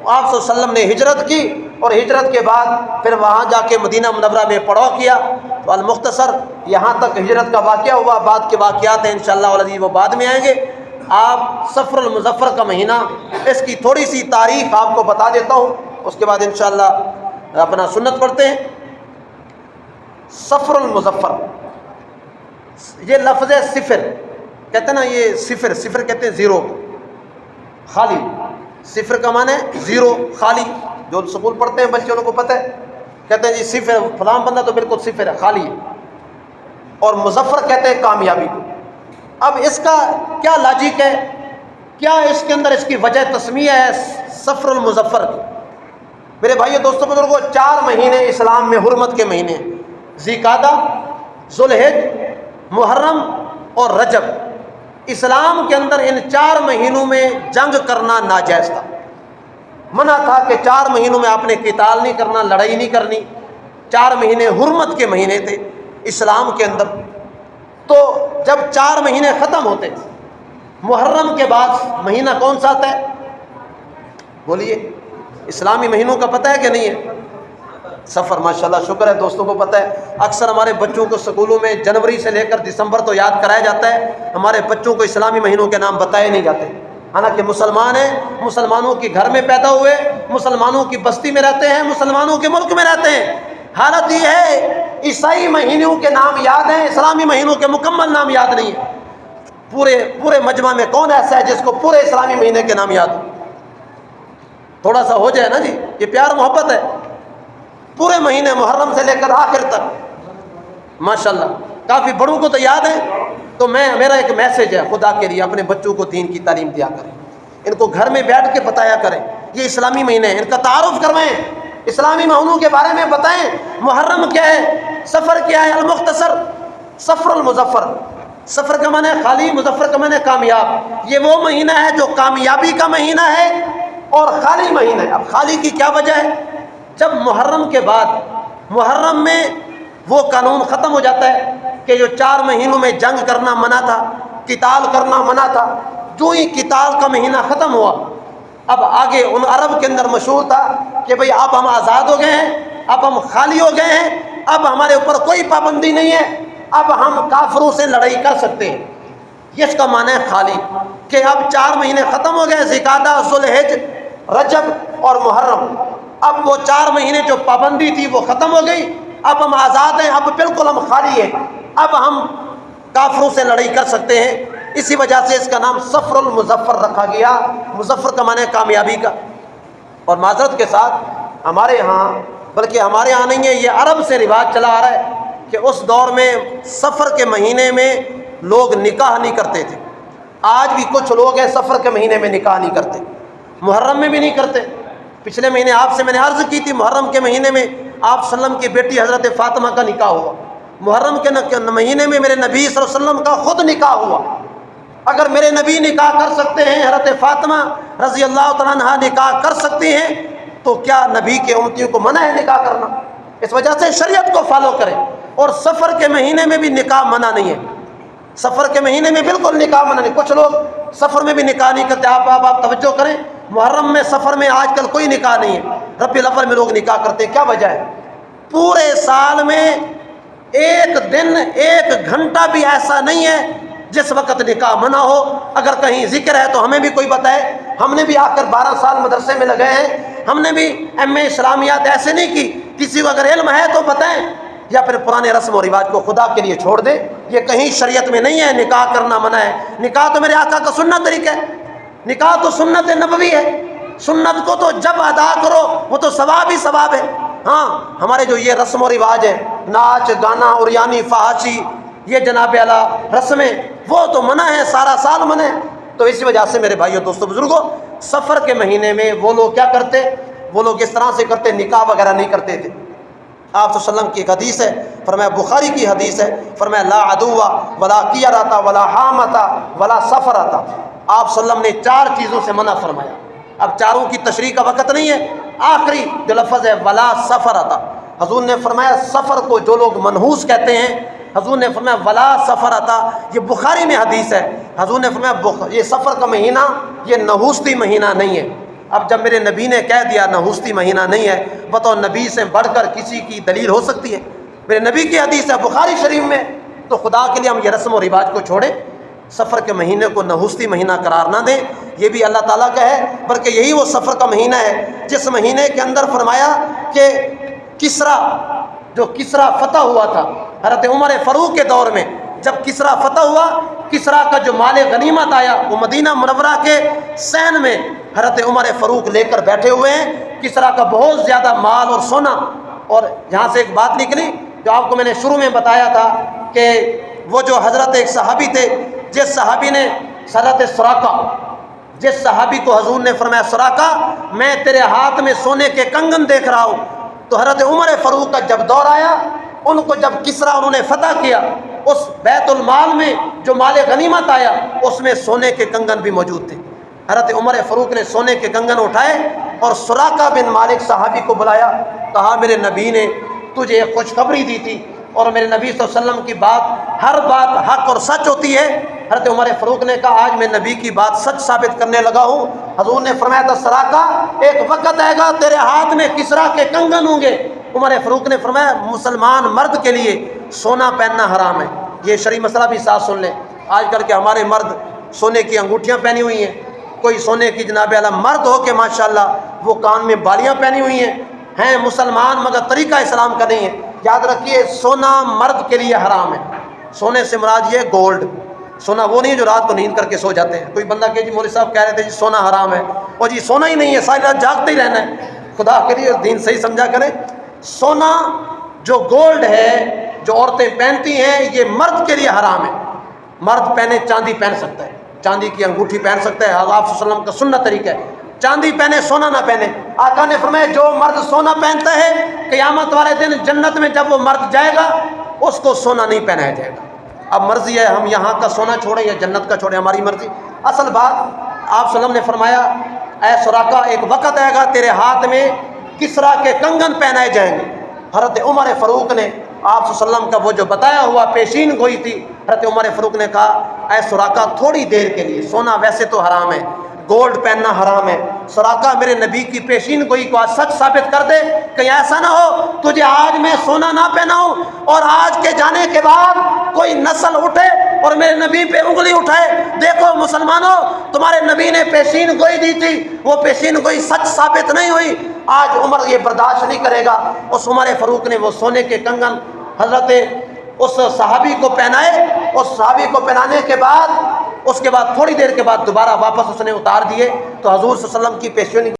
آپ صلی اللہ علیہ وسلم نے ہجرت کی، اور ہجرت کے بعد پھر وہاں جا کے مدینہ منورہ میں پڑاؤ کیا۔ تو المختصر یہاں تک ہجرت کا واقعہ ہوا، بعد کے واقعات ہیں انشاءاللہ العزیز وہ بعد میں آئیں گے۔ آپ صفر المظفر کا مہینہ، اس کی تھوڑی سی تاریخ آپ کو بتا دیتا ہوں، اس کے بعد انشاءاللہ اپنا سنت پڑھتے ہیں۔ صفر المظفر، یہ لفظ صفر کہتے ہیں نا، یہ صفر صفر کہتے ہیں زیرو، خالی۔ صفر کا معنی ہے زیرو، خالی۔ جو سکول پڑھتے ہیں بچے ان کو پتہ ہے، کہتے ہیں جی صفر، فلاں بندہ تو بالکل صفر ہے، خالی ہے۔ اور مظفر کہتے ہیں کامیابی کو۔ اب اس کا کیا لاجک ہے، کیا اس کے اندر اس کی وجہ تسمیہ ہے صفر المظفر کی؟ میرے بھائیو، دوستوں، بزرگوں، 4 مہینے اسلام میں حرمت کے مہینے ہیں، ذی القعدہ، ذوالحج، محرم اور رجب۔ اسلام کے اندر ان 4 مہینوں میں جنگ کرنا ناجائز تھا، منع تھا کہ 4 مہینوں میں آپ نے قتال نہیں کرنا، لڑائی نہیں کرنی۔ 4 مہینے حرمت کے مہینے تھے اسلام کے اندر۔ تو جب 4 مہینے ختم ہوتے، محرم کے بعد مہینہ کون سا آتا ہے؟ بولیے، اسلامی مہینوں کا پتہ ہے کہ نہیں ہے؟ سفر، ماشاءاللہ، شکر ہے دوستوں کو پتہ ہے۔ اکثر ہمارے بچوں کو سکولوں میں جنوری سے لے کر دسمبر تو یاد کرایا جاتا ہے، ہمارے بچوں کو اسلامی مہینوں کے نام بتائے نہیں جاتے۔ حالانکہ مسلمان ہیں، مسلمانوں کے گھر میں پیدا ہوئے، مسلمانوں کی بستی میں رہتے ہیں، مسلمانوں کے ملک میں رہتے ہیں۔ حالت یہ ہے عیسائی مہینوں کے نام یاد ہیں، اسلامی مہینوں کے مکمل نام یاد نہیں ہے۔ پورے مجمع میں کون ایسا ہے جس کو پورے اسلامی مہینے کے نام یاد ہو؟ تھوڑا سا ہو جائے نا جی، یہ پیار محبت ہے۔ پورے مہینے محرم سے لے کر آخر تک ماشاءاللہ کافی بڑوں کو تو یاد ہے۔ تو میرا ایک میسج ہے خدا کے لیے، اپنے بچوں کو دین کی تعلیم دیا کریں، ان کو گھر میں بیٹھ کے بتایا کریں یہ اسلامی مہینے ہیں، ان کا تعارف کروائیں، اسلامی مہینوں کے بارے میں بتائیں، محرم کیا ہے، سفر کیا ہے۔ المختصر صفر المظفر، سفر کا معنی ہے خالی، مظفر کا معنی ہے کامیاب۔ یہ وہ مہینہ ہے جو کامیابی کا مہینہ ہے اور خالی مہینہ ہے۔ اب خالی کی کیا وجہ ہے؟ جب محرم کے بعد، محرم میں وہ قانون ختم ہو جاتا ہے کہ جو 4 مہینوں میں جنگ کرنا منع تھا، قتال کرنا منع تھا، جو ہی قتال کا مہینہ ختم ہوا، اب آگے ان عرب کے اندر مشہور تھا کہ بھئی اب ہم آزاد ہو گئے ہیں، اب ہم خالی ہو گئے ہیں، اب ہمارے اوپر کوئی پابندی نہیں ہے، اب ہم کافروں سے لڑائی کر سکتے ہیں۔ یہ اس کا معنی ہے خالی، کہ اب 4 مہینے ختم ہو گئے، ذی القعدہ، ذوالحج، رجب اور محرم۔ اب وہ 4 مہینے جو پابندی تھی وہ ختم ہو گئی، اب ہم آزاد ہیں، اب بالکل ہم خالی ہیں، اب ہم کافروں سے لڑائی کر سکتے ہیں۔ اسی وجہ سے اس کا نام صفر المظفر رکھا گیا۔ مظفر کا معنی ہے کامیابی کا۔ اور معذرت کے ساتھ ہمارے ہاں، بلکہ ہمارے ہاں نہیں ہے، یہ عرب سے رواج چلا آ رہا ہے کہ اس دور میں سفر کے مہینے میں لوگ نکاح نہیں کرتے تھے۔ آج بھی کچھ لوگ ہیں سفر کے مہینے میں نکاح نہیں کرتے، محرم میں بھی نہیں کرتے۔ پچھلے مہینے آپ سے میں نے عرض کی تھی، محرم کے مہینے میں آپ صلی اللہ علیہ وسلم کی بیٹی حضرت فاطمہ کا نکاح ہوا، محرم کے مہینے میں میرے نبی صلی اللہ علیہ وسلم کا خود نکاح ہوا۔ اگر میرے نبی نکاح کر سکتے ہیں، حضرت فاطمہ رضی اللہ تعالیٰ عنہا نکاح کر سکتی ہیں، تو کیا نبی کے امتیوں کو منع ہے نکاح کرنا؟ اس وجہ سے شریعت کو فالو کریں، اور سفر کے مہینے میں بھی نکاح منع نہیں ہے۔ سفر کے مہینے میں بالکل نکاح منع نہیں. کچھ لوگ سفر میں بھی نکاح نہیں کرتے. آپ توجہ کریں، محرم میں سفر میں آج کل کوئی نکاح نہیں ہے. ربیع الاول میں لوگ نکاح کرتے ہیں. کیا وجہ ہے؟ پورے سال میں ایک دن ایک گھنٹہ بھی ایسا نہیں ہے جس وقت نکاح منع ہو. اگر کہیں ذکر ہے تو ہمیں بھی کوئی بتائے. ہم نے بھی آ کر 12 سال مدرسے میں لگے ہیں، ہم نے بھی ایم اے اسلامیات ایسے نہیں کی. کسی کو اگر علم ہے تو بتائیں، یا پھر پرانے رسم و رواج کو خدا کے لیے چھوڑ دیں. یہ کہیں شریعت میں نہیں ہے نکاح کرنا منع ہے. نکاح تو میرے آقا کا سنت طریقہ ہے، نکاح تو سنت نبوی ہے. سنت کو تو جب ادا کرو وہ تو ثواب ہی ثواب ہے. ہاں ہمارے جو یہ رسم و رواج ہے، ناچ گانا اور یعنی فحاشی، یہ جناب اعلیٰ رسمیں، وہ تو منع ہے، سارا سال منع ہے. تو اسی وجہ سے میرے بھائیو دوستو بزرگوں، سفر کے مہینے میں وہ لوگ کیا کرتے؟ وہ لوگ اس طرح سے کرتے، نکاح وغیرہ نہیں کرتے تھے. آپ صلی اللہ علیہ وسلم کی ایک حدیث ہے، فرمایا بخاری کی حدیث ہے، فرمایا لا عدو ولا کیرتا ولا حامتا ولا سفرتا. آپ صلی اللہ علیہ وسلم نے 4 چیزوں سے منع فرمایا. اب چاروں کی تشریح کا وقت نہیں ہے. آخری جو لفظ ہے ولا سفرتا، حضور نے فرمایا سفر کو جو لوگ منحوس کہتے ہیں، حضور نے فرمایا ولا سفرتا. یہ بخاری میں حدیث ہے. حضور نے فرمایا یہ سفر کا مہینہ یہ نحوستی مہینہ نہیں ہے. اب جب میرے نبی نے کہہ دیا نحوستی مہینہ نہیں ہے، بتاؤ نبی سے بڑھ کر کسی کی دلیل ہو سکتی ہے؟ میرے نبی کی حدیث ہے بخاری شریف میں. تو خدا کے لیے ہم یہ رسم و رواج کو چھوڑیں، سفر کے مہینے کو نحوستی مہینہ قرار نہ دیں. یہ بھی اللہ تعالیٰ کا ہے، بلکہ یہی وہ سفر کا مہینہ ہے جس مہینے کے اندر فرمایا کہ جو کسرا فتح ہوا تھا حضرت عمر فاروق کے دور میں. جب کسرا فتح ہوا، کسرا کا جو مال غنیمت آیا وہ مدینہ منورہ کے سین میں حضرت عمر فاروق لے کر بیٹھے ہوئے ہیں. کسرا کا بہت زیادہ مال اور سونا. اور یہاں سے ایک بات نکلی جو آپ کو میں نے شروع میں بتایا تھا کہ وہ جو حضرت ایک صحابی تھے، جس صحابی نے حضرت سراقہ، جس صحابی کو حضور نے فرمایا سراقہ میں تیرے ہاتھ میں سونے کے کنگن دیکھ رہا ہوں. تو حضرت عمر فاروق کا جب دور آیا، ان کو جب کسرا انہوں نے فتح کیا، اس بیت المال میں جو مال غنیمت آیا اس میں سونے کے کنگن بھی موجود تھے. حضرت عمر فاروق نے سونے کے کنگن اٹھائے اور سراقہ بن مالک صحابی کو بلایا. کہا میرے نبی نے تجھے ایک خوشخبری دی تھی، اور میرے نبی صلی اللہ علیہ وسلم کی بات ہر بات حق اور سچ ہوتی ہے. حضرت عمر فاروق نے کہا آج میں نبی کی بات سچ ثابت کرنے لگا ہوں. حضور نے فرمایا تھا سراقہ ایک وقت آئے گا تیرے ہاتھ میں کسرا کے کنگن ہوں گے. عمر فاروق نے فرمایا مسلمان مرد کے لیے سونا پہننا حرام ہے. یہ شرعی مسئلہ بھی ساتھ سن لیں. آج کل کے ہمارے مرد سونے کی انگوٹھیاں پہنی ہوئی ہیں، کوئی سونے کی جناب اعلیٰ مرد ہو کے ماشاءاللہ وہ کان میں بالیاں پہنی ہوئی ہیں مسلمان، مگر طریقہ اسلام کا نہیں ہے. یاد رکھیے سونا مرد کے لیے حرام ہے. سونے سے مراد یہ گولڈ، سونا وہ نہیں جو رات کو نیند کر کے سو جاتے ہیں. کوئی بندہ کہ جی مولوی صاحب کہہ رہے تھے جی سونا حرام ہے، اور جی سونا ہی نہیں ہے، ساری رات جاگتے ہی رہنا ہے. خدا کے لیے دین صحیح سمجھا کریں. سونا جو گولڈ ہے جو عورتیں پہنتی ہیں یہ مرد کے لیے حرام ہے. مرد پہنے چاندی پہن سکتا ہے، چاندی کی انگوٹھی پہن سکتا ہے، آپ صلی اللہ علیہ وسلم کا سنت طریقہ ہے. چاندی پہنے سونا نہ پہنے. آقا نے فرمایا جو مرد سونا پہنتا ہے قیامت والے دن جنت میں جب وہ مرد جائے گا اس کو سونا نہیں پہنایا جائے گا. اب مرضی ہے ہم یہاں کا سونا چھوڑیں یا جنت کا چھوڑیں، ہماری مرضی. اصل بات آپ صلی اللہ علیہ وسلم نے فرمایا اے سراقہ ایک وقت آئے گا تیرے ہاتھ میں کسرا کے کنگن پہنائے جائیں گے. حضرت عمر فاروق نے آپ صلی اللہ علیہ وسلم کا وہ جو بتایا ہوا پیشین گوئی تھی، حضرت عمر فاروق نے کہا اے سراقہ تھوڑی دیر کے لیے، سونا ویسے تو حرام ہے، گولڈ پہننا حرام ہے، سراقہ میرے نبی کی پیشین گوئی کو آج سچ ثابت کر دے. کہیں ایسا نہ ہو تجھے آج میں سونا نہ پہناؤں اور آج کے جانے کے بعد کوئی نسل اٹھے اور میرے نبی پہ انگلی اٹھائے. دیکھو مسلمانوں تمہارے نبی نے پیشین گوئی دی تھی، وہ پیشین گوئی سچ ثابت نہیں ہوئی. آج عمر یہ برداشت نہیں کرے گا. اس عمر فاروق نے وہ سونے کے کنگن حضرت اس صحابی کو پہنائے. اس صحابی کو پہنانے کے بعد اس کے بعد تھوڑی دیر کے بعد دوبارہ واپس اس نے اتار دیے. تو حضور صلی اللہ علیہ وسلم کی پیشانی